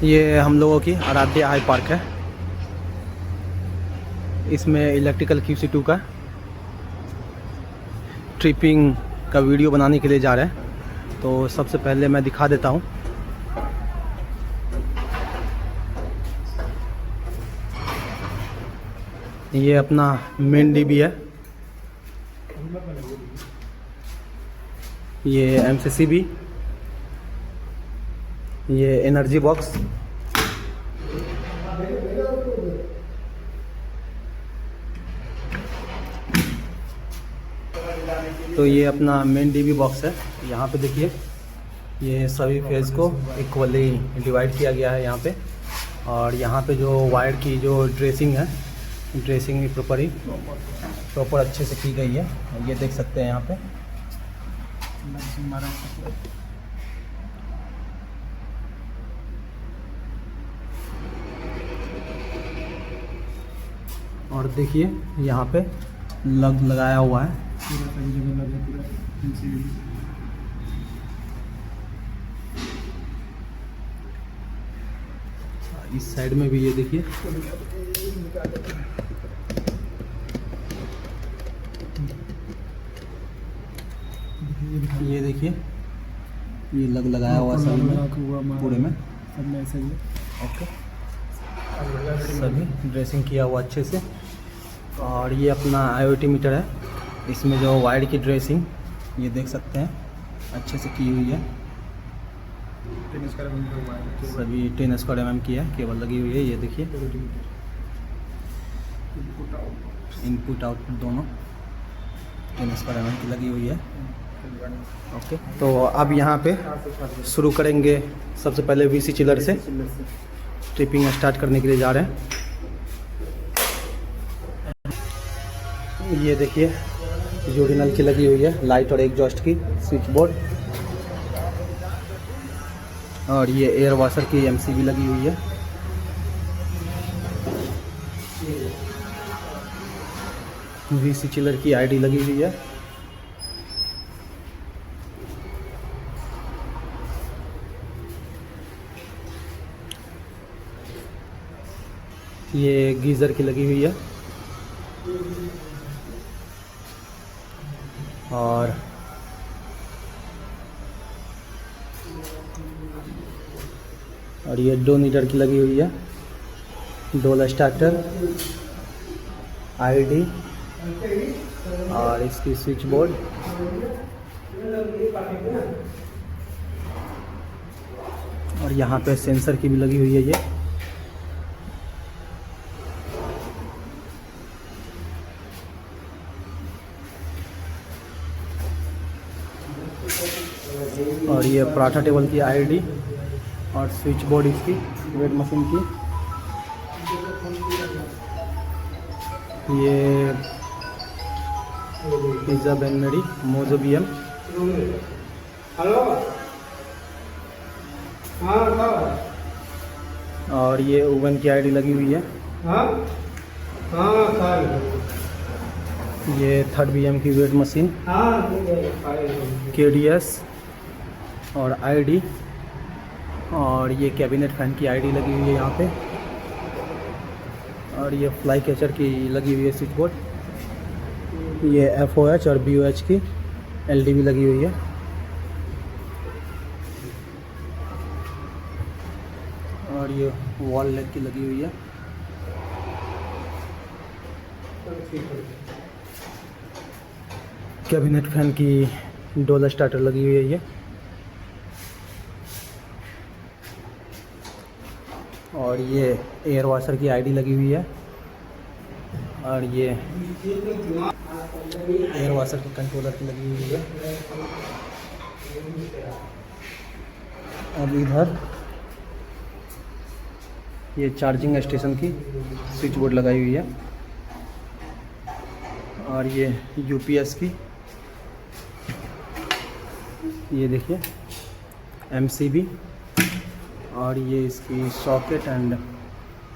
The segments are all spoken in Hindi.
ये हम लोगों की आराध्या हाई पार्क है। इसमें इलेक्ट्रिकल QC2 का ट्रिपिंग का वीडियो बनाने के लिए जा रहे हैं। तो सबसे पहले मैं दिखा देता हूँ। ये अपना मेन DB है। ये MCCB, ये एनर्जी बॉक्स, तो ये अपना मेन DB बॉक्स है। यहाँ पे देखिए ये सभी फेज को इक्वली डिवाइड किया गया है यहाँ पे। और यहाँ पे जो वायर की जो ड्रेसिंग है, ड्रेसिंग भी प्रॉपर अच्छे से की गई है। ये देख सकते हैं यहाँ पे। और देखिए यहाँ पे लगाया हुआ है। इस साइड में भी ये देखिए, ये देखिए ये लगाया हुआ सभी में, पूरे में ओके, सभी ड्रेसिंग किया हुआ अच्छे से। और ये अपना IoT मीटर है। इसमें जो वायर की ड्रेसिंग ये देख सकते हैं अच्छे से की हुई है। सभी 10² mm की है, केबल लगी हुई है। ये देखिए इनपुट आउटपुट दोनों 10² mm की लगी हुई है। ओके, तो अब यहाँ पे शुरू करेंगे। सबसे पहले VC चिलर से ट्रिपिंग स्टार्ट करने के लिए जा रहे हैं। ये देखिए यूरिनल की लगी हुई है, लाइट और एग्जॉस्ट की स्विच बोर्ड। और ये एयर वॉशर की MCB लगी हुई है। VC चिलर की ID लगी हुई है। ये गीज़र की लगी हुई है। और ये 2 मीटर की लगी हुई है। डोल स्टार्टर, ID और इसकी स्विच बोर्ड। और यहाँ पे सेंसर की भी लगी हुई है ये। और ये पराठा टेबल की ID और स्विच बोर्ड इसकी वेट मशीन की। ये पिज़्ज़ा बेनमेरी मोजो BM। और ये ओवन की ID लगी हुई है। ये 3rd BM की वेट मशीन, KDS और ID। और ये कैबिनेट फैन की ID लगी हुई है यहाँ पे। और ये फ्लाई कैचर की लगी हुई है स्विच बोर्ड। ये FOH और BOH की LDB लगी हुई है। और ये वॉल लेग की लगी हुई है। कैबिनेट फैन की डोल स्टार्टर लगी हुई है ये। और ये एयर वॉशर की ID लगी हुई है। और ये एयर वॉशर की कंट्रोलर की लगी हुई है। अब इधर ये चार्जिंग स्टेशन की स्विच बोर्ड लगाई हुई है। और ये UPS की, ये देखिए MCB। और ये इसकी सॉकेट एंड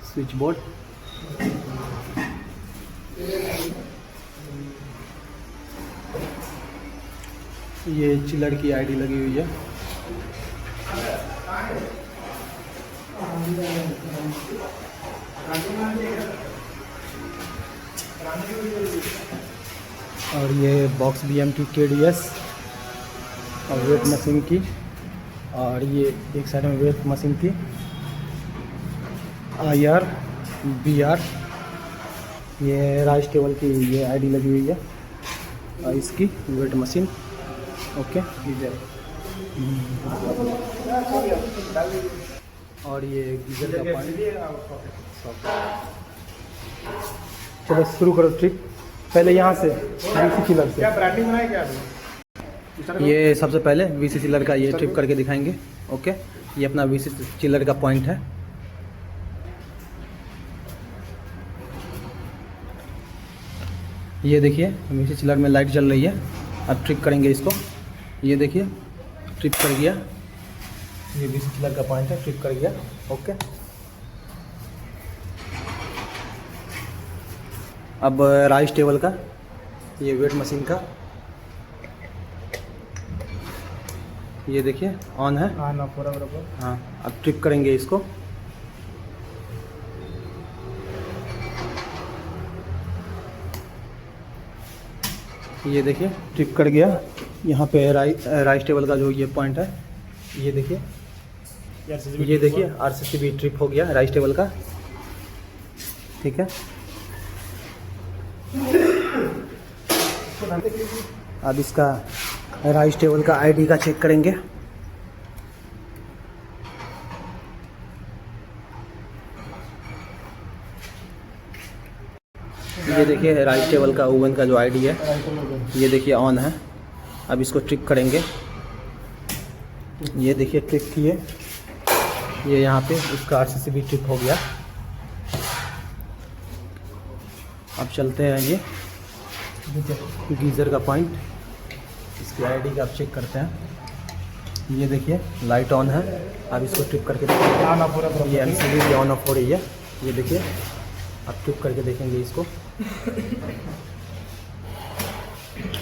स्विच बोर्ड। ये चिलर की ID लगी हुई है। और ये बॉक्स BMT KDS और वेट मशीन की, और ये एक साइड में वेट मशीन की IR BR, ये राइस टेबल की ये आईडी लगी हुई है और इसकी वेट मशीन। ओके, और ये गीजर का पानी। चलो शुरू करो ट्रिप, पहले यहाँ से VC चिलर से। क्या ब्रांडिंग बनाए क्या अभी? ये सबसे पहले VC चिलर का ये ट्रिप करके दिखाएंगे। ओके, ये अपना VC चिलर का पॉइंट है। ये देखिए VC चिलर में लाइट जल रही है। अब ट्रिप करेंगे इसको। ये देखिए ट्रिप कर गया, ये VC चिलर का पॉइंट है, ट्रिप कर गया। ओके, अब राइस टेबल का ये वेट मशीन का ये देखिए ऑन है। हाँ ना, पूरा बराबर। हाँ, अब ट्रिप करेंगे इसको। ये देखिए ट्रिप कर गया। यहाँ पे राइस टेबल का जो ये पॉइंट है, ये देखिए, ये देखिए RCCB ट्रिप हो गया राइस टेबल का। ठीक है, अब इसका राइस टेबल का आईडी का चेक करेंगे। ये देखिए राइस टेबल का ओवन का जो आईडी है, ये देखिए ऑन है। अब इसको ट्रिप करेंगे। ये देखिए ट्रिप किए, ये यहाँ पे उसका RCCB ट्रिप हो गया। अब चलते हैं ये गीज़र का पॉइंट, इसकी आईडी का आप चेक करते हैं। ये देखिए लाइट ऑन है। अब इसको ट्रिप करके देखेंगे। ये MCB भी ऑन ऑफ हो रही है। ये देखिए, अब ट्रिप करके देखेंगे इसको।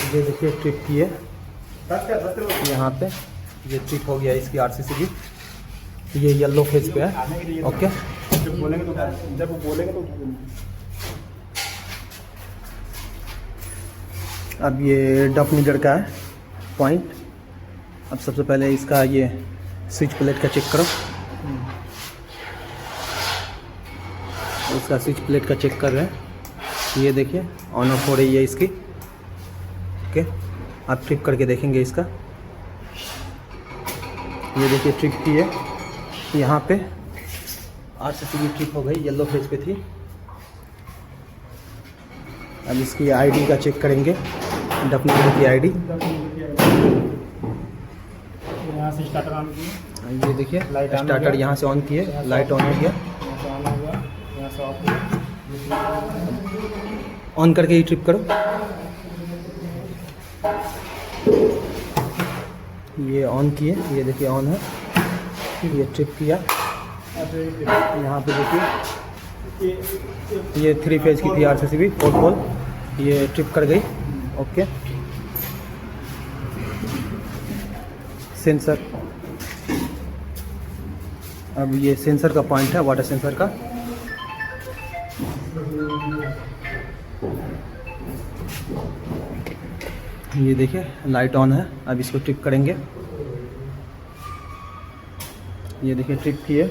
ये देखिए ट्रिप किए, यहाँ पे ये ट्रिप हो गया इसकी RCCB। ये येलो फेज पे है। ओके, जब बोलेंगे तो अब ये डफ मीटर का है पॉइंट। अब सबसे पहले इसका ये स्विच प्लेट का चेक करो। इसका स्विच प्लेट का चेक कर रहे हैं। ये देखिए ऑन ऑफ हो रही है इसकी। ओके, अब ट्रिप करके देखेंगे इसका। ये देखिए ट्रिप की है, यहाँ पे RCCB ट्रिप हो गई, येलो फेज पे थी। अब इसकी आईडी का चेक करेंगे, डफ मीटर की आईडी। यहाँ से स्टार्टर ऑन किए, ये देखिए लाइट ऑन हो स्टार्टर गया। यहाँ से ऑन किए, लाइट ऑन हो गया। यहाँ से ऑन हो गया, यहाँ से ऑफ हुआ। ऑन करके ही ट्रिप करो। ये ऑन किए, ये देखिए ऑन है। ये ट्रिप किया। यहाँ पे देखिए ये 3 फेज की थी RCCB 4 पोल, ये ट्रिप कर गई। ओके, सेंसर, अब ये सेंसर का पॉइंट है, वाटर सेंसर का। ये देखिए लाइट ऑन है। अब इसको ट्रिप करेंगे। ये देखिए ट्रिप किए।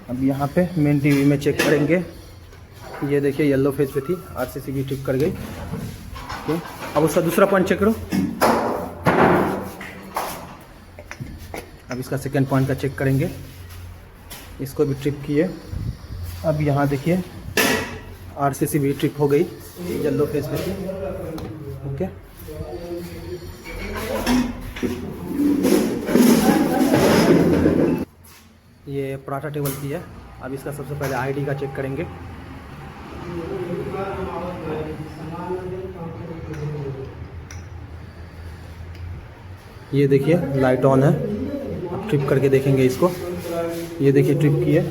अब यहाँ पे मेन टीवी में चेक करेंगे। ये देखिए येलो फेज पे थी, RCCB ट्रिप कर गई। ओके, अब उसका दूसरा पॉइंट चेक करो। अब इसका सेकंड पॉइंट का चेक करेंगे। इसको भी ट्रिप किए। अब यहाँ देखिए RCCB ट्रिप हो गई, येलो फेज पे थी। ओके, ये पराठा टेबल की है। अब इसका सबसे पहले आईडी का चेक करेंगे। ये देखिए लाइट ऑन है। अब ट्रिप करके देखेंगे इसको। ये देखिए ट्रिप की है,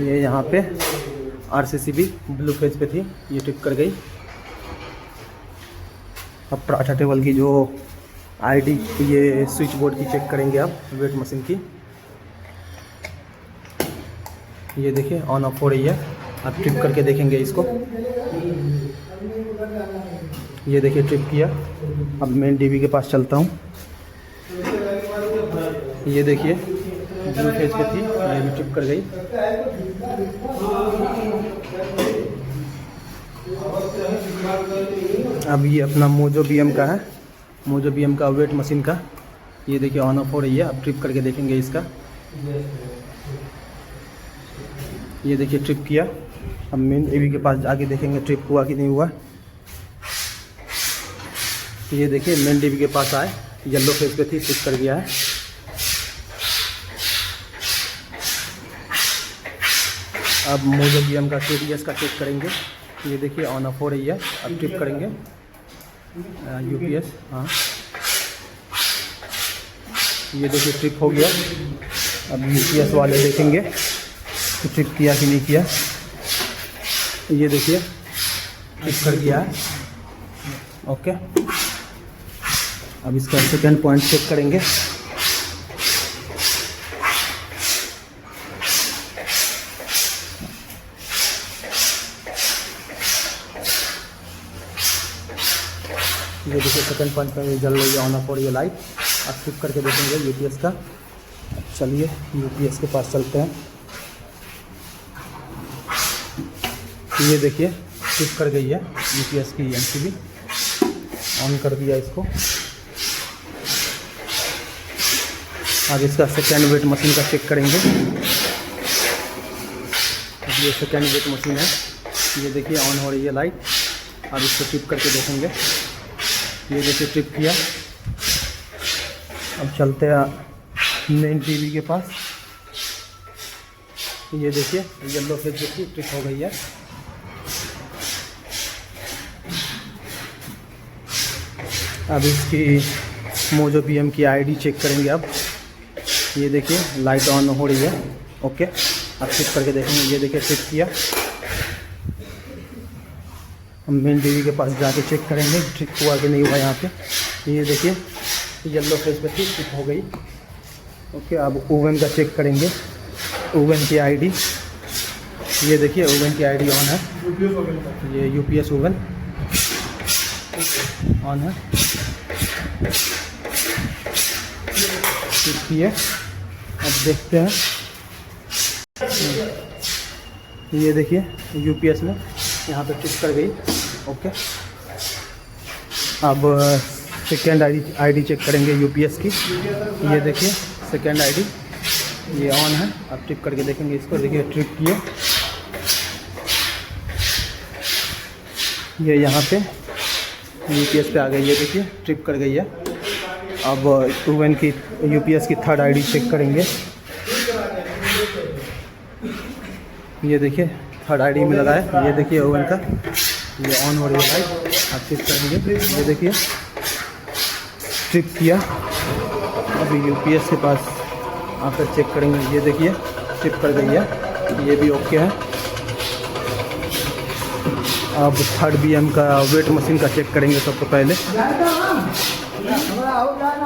ये यहाँ पे RCCB ब्लू फेज पे थी, ये ट्रिप कर गई। अब पराठा टेबल की जो आईडी, ये स्विच बोर्ड की चेक करेंगे आप, वेट मशीन की। ये देखिए ऑन ऑफ हो रही है। अब ट्रिप करके देखेंगे इसको। ये देखिए ट्रिप किया। अब मेन डीबी के पास चलता हूँ। ये देखिए ब्लू फेज पे थी, ये भी ट्रिप कर गई। अब ये अपना मोजो बीएम का है, मोजो बीएम का वेट मशीन का। ये देखिए ऑन ऑफ हो रही है। अब ट्रिप करके देखेंगे इसका। ये देखिए ट्रिप किया। अब मेन एवी के पास जाके देखेंगे ट्रिप हुआ कि नहीं हुआ। ये देखिए मेन डीबी के पास आए, येलो फेज पे थी, ट्रिप कर गया है। अब मोजो बीएम का केडीएस का चेक करेंगे। ये देखिए ऑन ऑफ हो रही है। अब ट्रिप करेंगे यूपीएस। हाँ ये देखिए ट्रिप हो गया। अब यूपीएस वाले देखेंगे कि ट्रिप किया कि नहीं किया। ये देखिए ट्रिप कर गया है। ओके, अब इसका सेकेंड पॉइंट चेक करेंगे। ये देखिए सेकंड पॉइंट पर जल रही है, ऑन ऑफ हो रही है लाइट। अब ट्रिप करके देखेंगे यूपीएस का। चलिए यूपीएस के पास चलते हैं। ये देखिए ट्रिप कर गई है यूपीएस की एमसीबी। ऑन कर दिया इसको। अब इसका सेकेंड वेट मशीन का चेक करेंगे। अब ये सेकेंड वेट मशीन है। ये देखिए ऑन हो रही है लाइट। अब इसको ट्रिप करके देखेंगे। ये देखिए ट्रिप किया। अब चलते हैं मेन टीवी के पास। ये देखिए येलो फेज की ट्रिप हो गई है। अब इसकी मोजो बीएम की आईडी चेक करेंगे। अब ये देखिए लाइट ऑन हो रही है। ओके, अब ट्रिप करके देखेंगे। ये देखिए ट्रिप किया। हम मेन टीवी के पास जाके चेक करेंगे ट्रिप हुआ कि नहीं हुआ यहाँ पे। ये देखिए येलो फेज पे थी, ट्रिप हो गई। ओके, अब ओवन का चेक करेंगे। ओवन की आईडी, ये देखिए ओवन की आईडी ऑन है। ये यूपीएस ओवन ऑन है। ट्रिप किए। अब देखते हैं। ये देखिए यूपीएस में यहाँ पे ट्रिप कर गई। ओके, अब सेकेंड आईडी चेक करेंगे यूपीएस की। ये देखिए सेकेंड आईडी ये ऑन है। अब ट्रिप करके देखेंगे इसको। देखिए ट्रिप किए। ये यहाँ पे यूपीएस पे आ गई। ये देखिए ट्रिप कर गई है। अब ओवन की यूपीएस की थर्ड आईडी चेक करेंगे। ये देखिए थर्ड आईडी में लगा है। ये देखिए ओवन का ये ऑन हो रही है लाइट। अब ट्रिप करेंगे। ये देखिए ट्रिप किया। अभी यूपीएस के पास आकर चेक करेंगे। ये देखिए ट्रिप कर गई है। ये भी ओके है। अब थर्ड बीएम का वेट मशीन का चेक करेंगे सबसे पहले।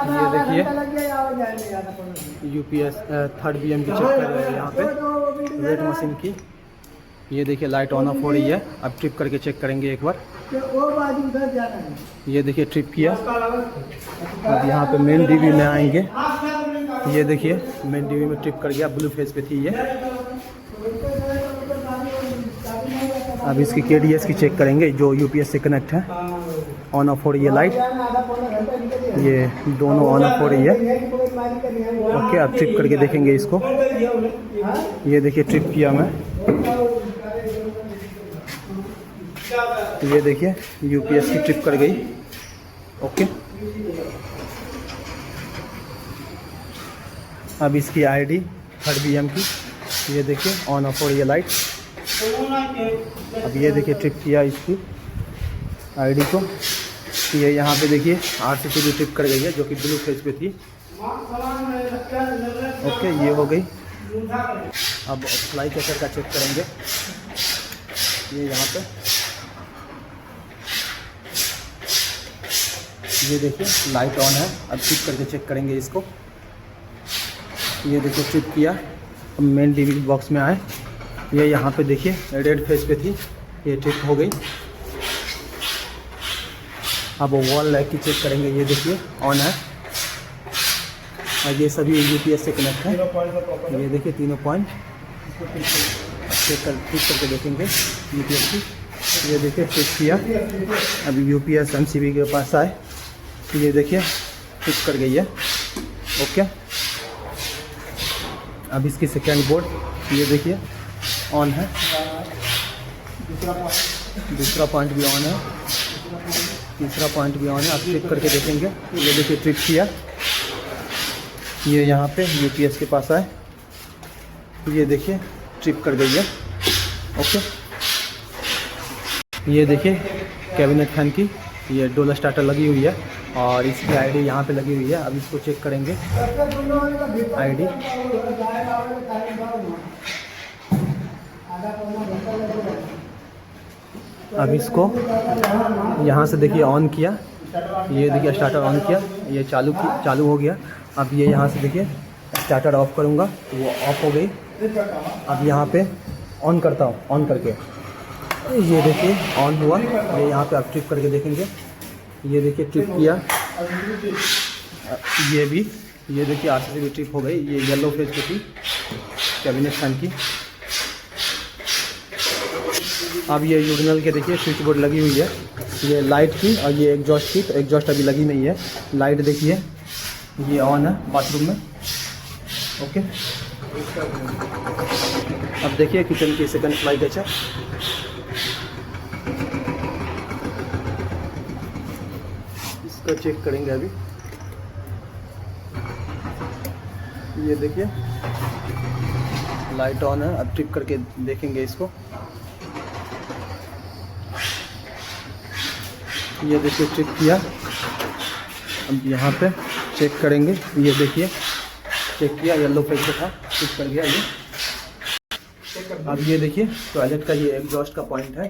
ये देखिए यूपीएस थर्ड बीएम की चेक कर रहे हैं यहाँ पे वेट मशीन की। ये देखिए लाइट ऑन ऑफ हो रही है। अब ट्रिप करके चेक करेंगे एक बार। ये देखिए ट्रिप किया। अब यहाँ पे मेन डीबी में आएंगे। ये देखिए मेन डीबी में ट्रिप कर गया। ब्लू फेज पे थी ये। अब इसकी केडीएस की चेक करेंगे जो यूपीएस से कनेक्ट है। ऑन ऑफ हो रही है लाइट। ये दोनों ऑन ऑफ हो रही है। ओके, अब ट्रिप करके देखेंगे इसको। ये देखिए ट्रिप किया मैं। ये देखिए यूपीएस की ट्रिप कर गई। ओके, अब इसकी आईडी थर्ड बीएम की। ये देखिए ऑन ऑफ हो रही है लाइट। अब ये देखिए ट्रिप किया इसकी आईडी को। ये यहाँ पे देखिए आरसीसी भी ट्रिप कर गई है जो कि ब्लू फेज पे थी। ओके, ये हो गई। अब फ्लाई कैचर का चेक करेंगे। ये यहाँ पे ये देखिए लाइट ऑन है। अब ट्रिप करके चेक करेंगे इसको। ये देखिए ट्रिप किया। अब मेन डीबी बॉक्स में आए। ये यहाँ पे देखिए रेड फेज पे थी, ये ट्रिप हो गई। अब वॉल लाइट की चेक करेंगे, ये देखिए ऑन है और ये सभी यूपीएस से कनेक्ट है। ये देखिए तीनों पॉइंट ठीक करके देखेंगे यूपीएस की। ये देखिए फिक्स किया, अभी यूपीएस एमसीबी के पास आए, ये देखिए फिक्स कर गई है। ओके, अब इसकी सेकेंड बोर्ड ये देखिए ऑन है, दूसरा पॉइंट भी ऑन है, तीसरा पॉइंट भी ऑन है। अब ट्रिप करके देखेंगे, ये देखिए ट्रिप किया, ये यहाँ पे यूपीएस के पास आए, ये देखिए ट्रिप कर गई है। ओके, ये देखिए कैबिनेट फैन की ये डोला स्टार्टर लगी हुई है और इसकी आईडी यहाँ पे लगी हुई है। अब इसको चेक करेंगे आईडी। अब इसको यहाँ से देखिए ऑन किया, ये देखिए स्टार्टर ऑन किया, ये चालू हो गया। अब ये यहाँ से देखिए स्टार्टर ऑफ करूँगा तो वो ऑफ हो गई। अब यहाँ पे ऑन करता हूँ, ऑन करके ये देखिए ऑन हुआ। ये यहाँ पे आप ट्रिप करके देखेंगे, ये देखिए ट्रिप किया, ये भी ये देखिए आरसीसी भी ट्रिप हो गई। ये येलो फेज पे थी कैबिनेट फैन की। अब ये यूरिनल के देखिए स्विच बोर्ड लगी हुई है, ये लाइट की और ये एग्जॉस्ट की, तो एग्जॉस्ट अभी लगी नहीं है। लाइट देखिए ये ऑन है बाथरूम में। ओके, अब देखिए किचन की सेकंड फ्लाई कैच है। इसका चेक करेंगे अभी, ये देखिए लाइट ऑन है। अब ट्रिप करके देखेंगे इसको, ये देखिए ट्रिप किया। अब यहाँ पे चेक करेंगे, ये देखिए चेक किया, येलो फेज पे था, ट्रिप कर गया ये। अब ये देखिए टॉयलेट का ये एग्जॉस्ट का पॉइंट है।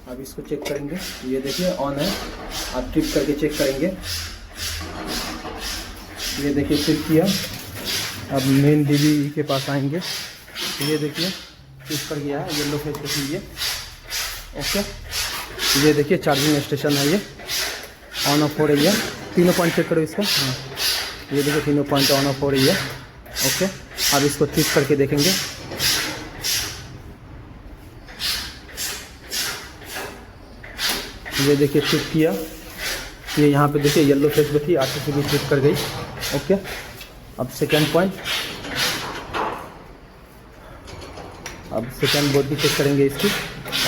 अब इसको चेक करेंगे, ये देखिए ऑन है। अब ट्रिप करके चेक करेंगे, ये देखिए ट्रिप किया। अब मेन डीबी के पास आएंगे, ये देखिए ट्रिप कर गया है, येलो फेज पे थी ये। ओके, ये देखिए चार्जिंग स्टेशन है, ये ऑन ऑफ हो रही है। तीनों पॉइंट चेक करो इसका, हाँ ये देखिए तीनों पॉइंट ऑन ऑफ हो रही है। ओके, अब इसको ट्रिप करके देखेंगे, ये देखिए ट्रिप किया, ये यहाँ पे देखिए येलो फेज पे थी, आरसीसी भी ट्रिप कर गई। ओके, अब सेकेंड पॉइंट, अब सेकेंड बोर्ड भी चेक करेंगे इसकी।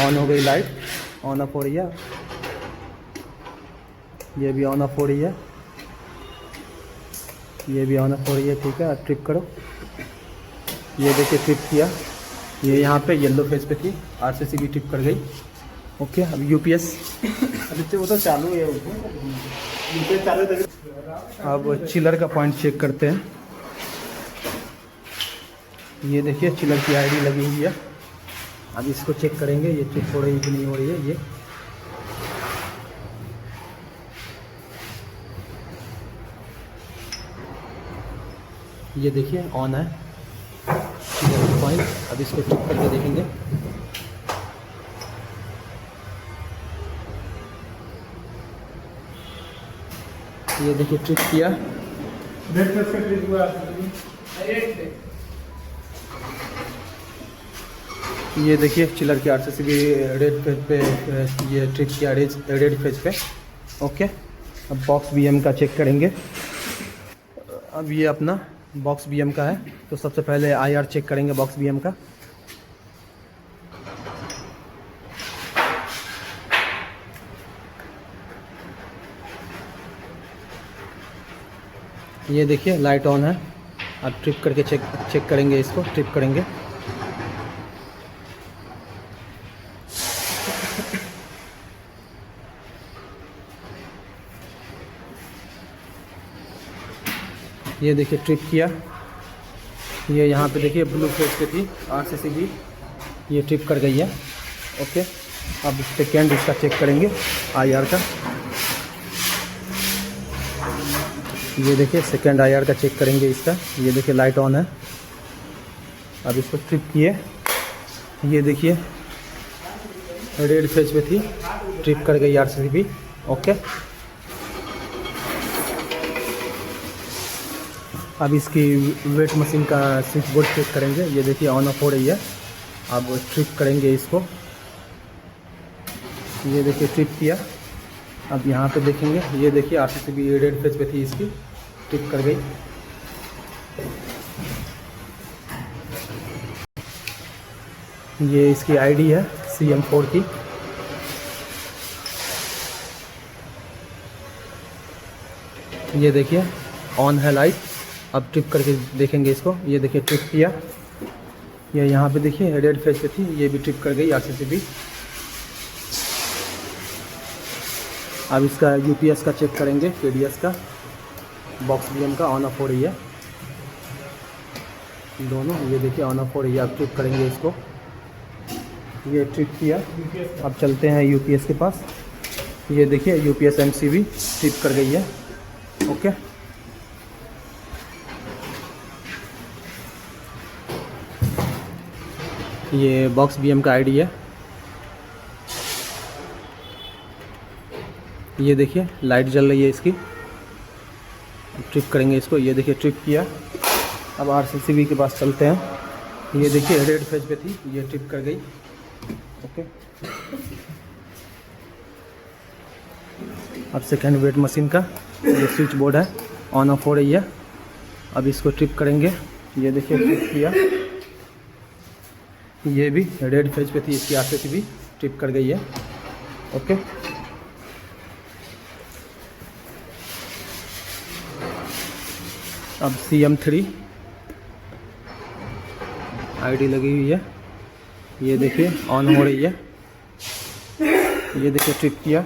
ऑन हो गई लाइट, ऑन ऑफ हो रही है, ये भी ऑन ऑफ हो रही है, ये भी ऑन ऑफ हो रही है। ठीक है, अब ट्रिप करो, ये देखिए ट्रिप किया, ये यहाँ पे येलो फेज पे थी, आरसीसी भी ट्रिप कर गई। ओके, अब यूपीएस वो तो चालू है, यूपीएस चालू है। अब चिलर का पॉइंट चेक करते हैं, ये देखिए चिलर की आईडी लगी हुई है। अब इसको चेक करेंगे, ये ट्रिप हो रही है कि नहीं हो रही है। ये देखिए ऑन है चिलर पॉइंट। अब इसको ट्रिप करके देखेंगे, ये देखिए ट्रिप किया, ये देखिए चिलर की आरसीसी भी रेड फेज पे ये ट्रिप किया, रेड फेज पे। ओके, अब बॉक्स बीएम का चेक करेंगे। अब ये अपना बॉक्स बीएम का है, तो सबसे पहले आईआर चेक करेंगे बॉक्स बीएम का। ये देखिए लाइट ऑन है। अब ट्रिप करके चेक करेंगे इसको, ट्रिप करेंगे। ये देखिए ट्रिप किया, ये यहाँ पे देखिए ब्लू फेज पे थी आरसीसी भी, ये ट्रिप कर गई है। ओके, अब सेकेंड इसका चेक करेंगे आईआर का। ये देखिए सेकेंड आईआर का चेक करेंगे इसका, ये देखिए लाइट ऑन है। अब इसको ट्रिप किए, ये देखिए रेड फेज पे थी, ट्रिप कर गई RCCB। ओके, अब इसकी वेट मशीन का स्विच बोर्ड चेक करेंगे। ये देखिए ऑन ऑफ हो रही है। अब ट्रिप करेंगे इसको। ये देखिए ट्रिप किया। अब यहाँ पे देखेंगे, ये देखिए RCCB रेड फेज पे थी, इसकी ट्रिप कर गई। ये इसकी आईडी है CM4 की। ये देखिए ऑन है लाइट। अब ट्रिप करके देखेंगे इसको। ये देखिए ट्रिप किया। ये यहाँ पे देखिए रेड फेज पे थी, ये भी ट्रिप कर गई RCCB। अब इसका UPS का चेक करेंगे, KDS का। बॉक्स BM का ऑन ऑफ हो रही है दोनों। ये देखिए ऑन ऑफ हो रही है। अब ट्रिप करेंगे इसको। ये ट्रिप किया। अब चलते हैं UPS के पास। ये देखिए UPS MCB ट्रिप कर गई है। ओके, ये बॉक्स BM का आईडी है। ये देखिए लाइट जल रही है इसकी। ट्रिप करेंगे इसको। ये देखिए ट्रिप किया। अब RCCB के पास चलते हैं। ये देखिए रेड फेज पे थी, ये ट्रिप कर गई। ओके, अब सेकेंड वेट मशीन का ये स्विच बोर्ड है, ऑन ऑफ हो रही है। अब इसको ट्रिप करेंगे। ये देखिए ट्रिप किया। ये भी रेड फेज पे थी, इसकी RCCB ट्रिप कर गई है। ओके, अब CM3 आईडी लगी हुई है। ये देखिए ऑन हो रही है। ये देखिए ट्रिप किया।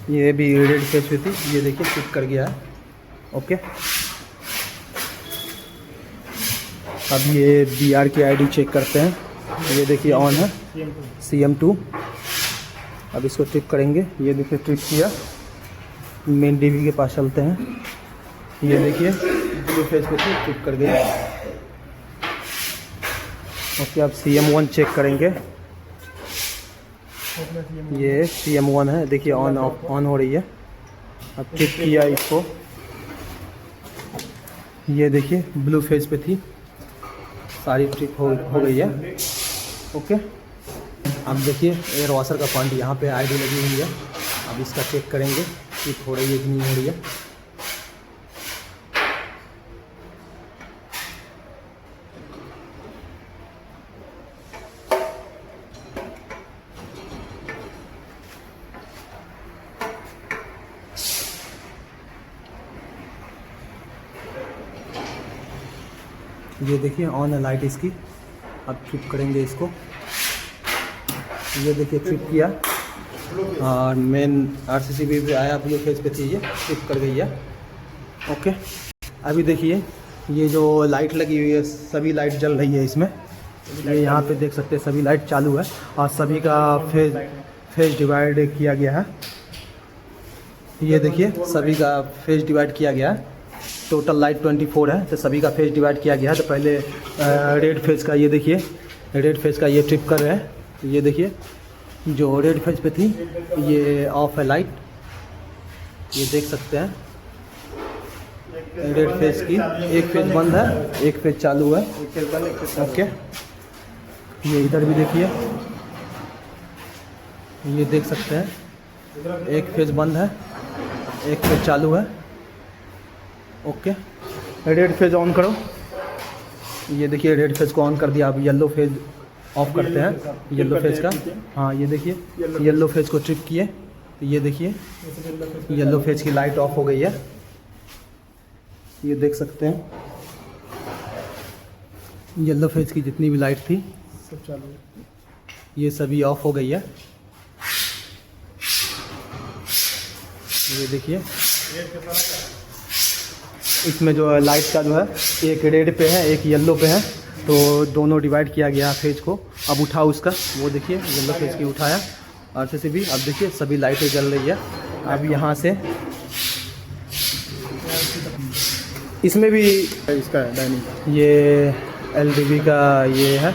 ये भी रेड फेज पे थी, ये देखिए ट्रिप कर गया है। ओके, अब ये BR की आईडी चेक करते हैं। ये देखिए ऑन है CM2। अब इसको ट्रिप करेंगे। ये देखिए ट्रिप किया। मेन DB के पास चलते हैं। ये देखिए ब्लू फेज पे थी, ट्रिप कर गई। ओके, अब CM1 चेक करेंगे। ये CM1 है, देखिए ऑन हो रही है। अब ट्रिप किया इसको। ये देखिए ब्लू फेज पे थी, सारी ट्रिप हो गई है। ओके, अब देखिए एयर वॉशर का पॉइंट यहाँ पे आईडी लगी हुई है। अब इसका चेक करेंगे ट्रिप हो रही है कि नहीं हो रही है। ये देखिए ऑन है लाइट इसकी। अब ट्रिप करेंगे इसको। ये देखिए ट्रिप किया और मेन RCCB पे आया, ब्लू फेज पे थी, ये ट्रिप कर गई है। ओके, अभी देखिए ये जो लाइट लगी हुई है, सभी लाइट जल रही है इसमें। ये यहाँ पे देख सकते हैं सभी लाइट चालू है और सभी का फेज डिवाइड किया गया है। ये देखिए सभी का फेज डिवाइड किया गया है। टोटल लाइट 24 है, तो सभी का फेज डिवाइड किया गया है। तो पहले रेड फेज का, ये देखिए रेड फेज का ये ट्रिप कर रहे हैं। ये देखिए जो रेड फेज पे थी ये ऑफ है लाइट, ये देख सकते हैं। रेड फेज की एक फेज बंद है, एक फेज चालू है। ओके, ये इधर भी देखिए, ये देख सकते हैं एक फेज बंद है, एक फेज चालू है। ओके, रेड फेज ऑन करो। ये देखिए रेड फेज को ऑन कर दिया। अब येलो फेज ऑफ करते हैं, येलो फेज का। हाँ, ये देखिए येलो फेज को ट्रिप किए, तो ये देखिए येलो फेज की लाइट ऑफ हो गई है। ये देख सकते हैं येलो फेज की जितनी भी लाइट थी सब चालू है, ये सभी ऑफ हो गई है। ये देखिए इसमें जो लाइट का जो है एक रेड पे है, एक येलो पे है, तो दोनों डिवाइड किया गया फेज को। अब उठाओ उसका, वो देखिए येलो फेज की उठाया RCCB। अब देखिए सभी लाइटें जल रही है। अब यहाँ से इसमें भी इसका डायनिंग, ये LDV का ये है,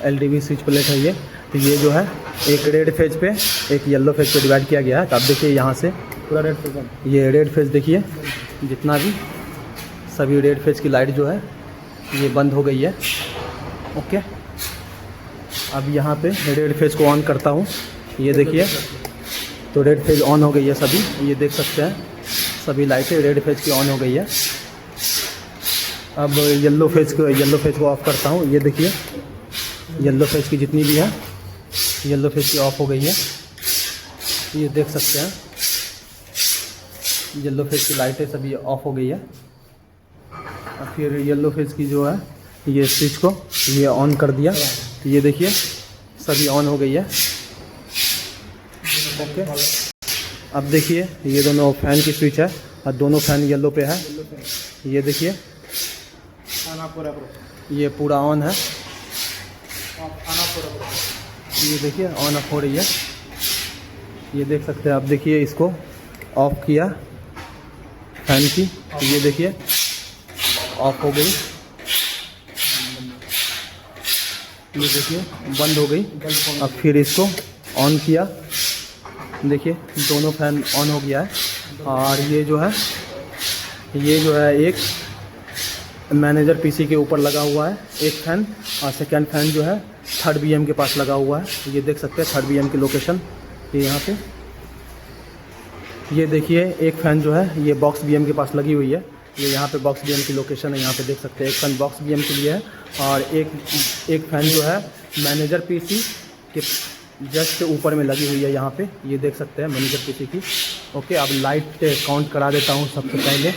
LDV स्विच प्लेट है ये। तो ये जो है एक रेड फेज पे एक येलो फेज पे डिवाइड किया गया है। तो आप देखिए यहाँ से पूरा रेड फेज, ये रेड फेज देखिए, जितना भी सभी रेड फेज की लाइट जो है ये बंद हो गई है। ओके, अब यहाँ पे रेड फेज को ऑन करता हूँ। ये देखिए, तो रेड फेज ऑन हो गई है सभी, ये देख सकते हैं सभी लाइटें रेड फेज की ऑन हो गई है। अब येलो फेज को ऑफ़ करता हूँ। ये देखिए, येलो फेज की जितनी भी है येलो फेज की ऑफ हो गई है, ये देख सकते हैं येलो फेज की लाइटें सभी ऑफ हो गई है। और फिर येलो फेज की जो है ये स्विच को ये ऑन कर दिया, तो ये देखिए सभी ऑन हो गई है। ओके, अब देखिए ये दोनों फैन की स्विच है और दोनों फैन येलो पे है। ये देखिए ये पूरा ऑन है, ये देखिए ऑन अप हो रही है, ये देख सकते हैं आप। देखिए इसको ऑफ किया फैन की, तो ये देखिए ऑफ हो गई, ये देखिए बंद हो गई। अब फिर इसको ऑन किया, देखिए दोनों फैन ऑन हो गया है। और ये जो है एक मैनेजर पीसी के ऊपर लगा हुआ है एक फैन, और सेकंड फैन जो है 3rd BM के पास लगा हुआ है। ये देख सकते हैं 3rd BM की लोकेशन ये यहाँ पे। ये देखिए एक फ़ैन जो है ये बॉक्स BM के पास लगी हुई है, ये यहाँ पे बॉक्स BM की लोकेशन है, यहाँ पे देख सकते हैं। एक फ़ैन बॉक्स BM के लिए है और एक फ़ैन जो है मैनेजर पीसी के जस्ट ऊपर में लगी हुई है, यहाँ पे ये देख सकते हैं मैनेजर पीसी की। ओके, अब लाइट काउंट करा देता हूँ सबसे पहले।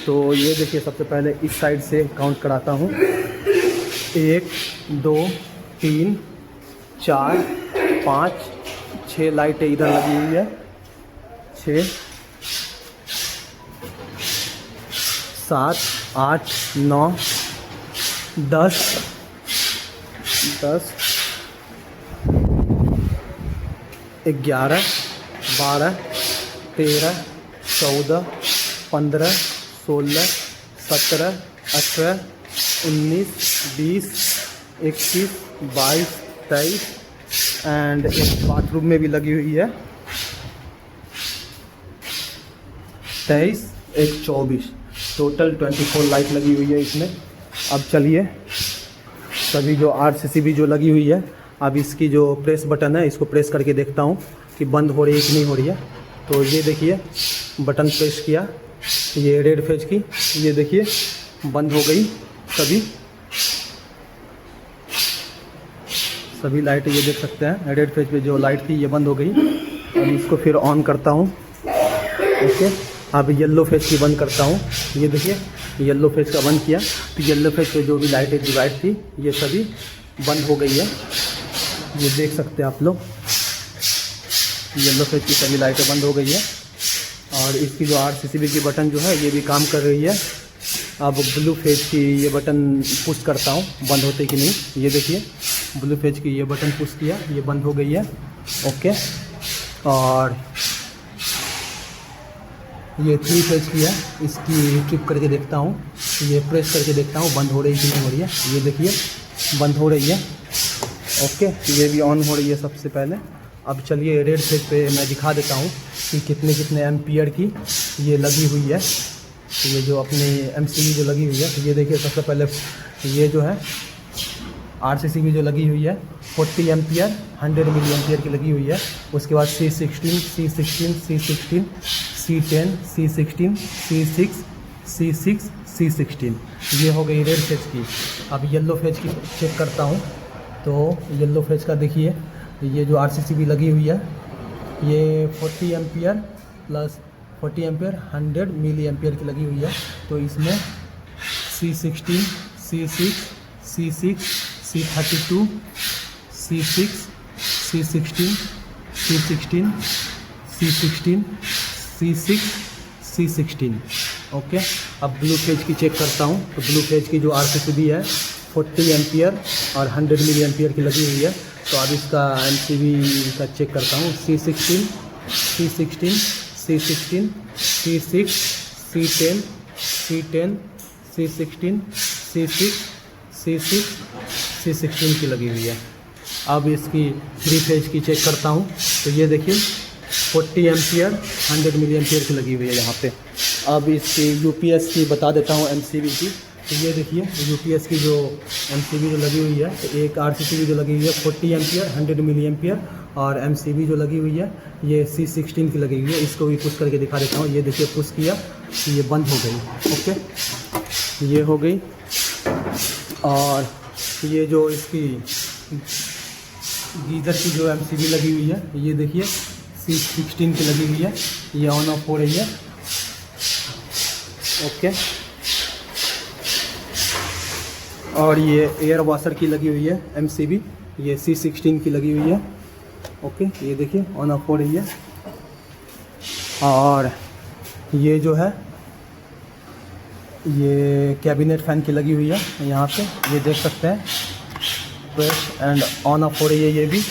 तो ये देखिए सबसे पहले इस साइड से काउंट कराता हूँ। 1 2 3 4 5 6 लाइटें इधर लगी हुई है, 6 7 8 9 10 11 12 13 14 15 16 17 18 19 20 21 22 23 एंड एक बाथरूम में भी लगी हुई है 23 एक 24, टोटल 24 लाइट लगी हुई है इसमें। अब चलिए सभी जो RCCB जो लगी हुई है, अब इसकी जो प्रेस बटन है इसको प्रेस करके देखता हूँ कि बंद हो रही है कि नहीं हो रही है। तो ये देखिए बटन प्रेस किया, ये रेड फेज की, ये देखिए बंद हो गई सभी लाइटें, ये देख सकते हैं रेड फेज पे जो लाइट थी ये बंद हो गई। अब इसको फिर ऑन करता हूँ। ओके, अब येलो फेज की बंद करता हूँ। ये देखिए येलो फेज का बंद किया, तो येलो फेज पे जो भी लाइटें डिवाइड थी ये सभी बंद हो गई है, ये देख सकते हैं आप लोग। येलो फेज की सभी लाइटें बंद हो गई है और इसकी जो RCCB की बटन जो है ये भी काम कर रही है। अब ब्लू फेज की ये बटन पुश करता हूँ बंद होते कि नहीं। ये देखिए ब्लू फेज की ये बटन पुश किया, ये बंद हो गई है। ओके, और ये 3 फेज की है, इसकी ट्रिप करके देखता हूँ, ये प्रेस करके देखता हूँ बंद हो रही कि नहीं हो रही है। ये देखिए बंद हो रही है। ओके, ये भी ऑन हो रही है सबसे पहले। अब चलिए रेड फेज पे मैं दिखा देता हूँ कि कितने कितने एम्पियर की ये लगी हुई है। तो ये जो अपनी MCB जो लगी हुई है, तो ये देखिए सबसे पहले ये जो है RCCB जो लगी हुई है 40 एम्पियर 100 मिली एम्पियर की लगी हुई है। उसके बाद C16 C16 C16 C10 C16 C6 C6 C16, ये हो गई रेड फेज की। अब येलो फेज की चेक करता हूँ। तो येलो फेज का देखिए ये जो RCCB लगी हुई है ये 40 ampere plus 40 ampere 100 milli ampere की लगी हुई है। तो इसमें C16 C6 C6 C32 C6 C16 C16 C16 C6 C16। Okay, अब ब्लू फेज की चेक करता हूँ। तो ब्लू फेज की जो RCCB है 40 एम्पियर और 100 मिली एम्पियर की लगी हुई है। तो अब इसका MCB का चेक करता हूँ। C16 C16 C16 C6 C10 C10 C16 C6 C16 की लगी हुई है। अब इसकी 3 फेज की चेक करता हूँ। तो ये देखिए 40 एम्पियर 100 मिली एम्पियर की लगी हुई है यहाँ पे। अब इसकी UPS की बता देता हूँ, MCB की। तो ये देखिए UPS की जो MCB जो लगी हुई है, तो एक RCCB जो लगी हुई है 40 एम्पियर 100 मिली एम्पियर, और MCB जो लगी हुई है ये C16 की लगी हुई है। इसको भी पुश करके दिखा देता हूँ। ये देखिए पुश किया तो ये बंद हो गई। ओके, ये हो गई। और ये जो इसकी गीज़र की जो MCB लगी हुई है, ये देखिए C16 की लगी हुई है, ये ऑन ऑफ हो रही है। ओके, और ये एयर वॉशर की लगी हुई है MCB, ये C16 की लगी हुई है। ओके, ये देखिए ऑन ऑफ हो रही है। और ये जो है ये कैबिनेट फ़ैन की लगी हुई है यहाँ पे, ये देख सकते हैं, प्रेस एंड ऑन ऑफ हो रही है ये भी।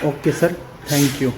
Okay sir, thank you.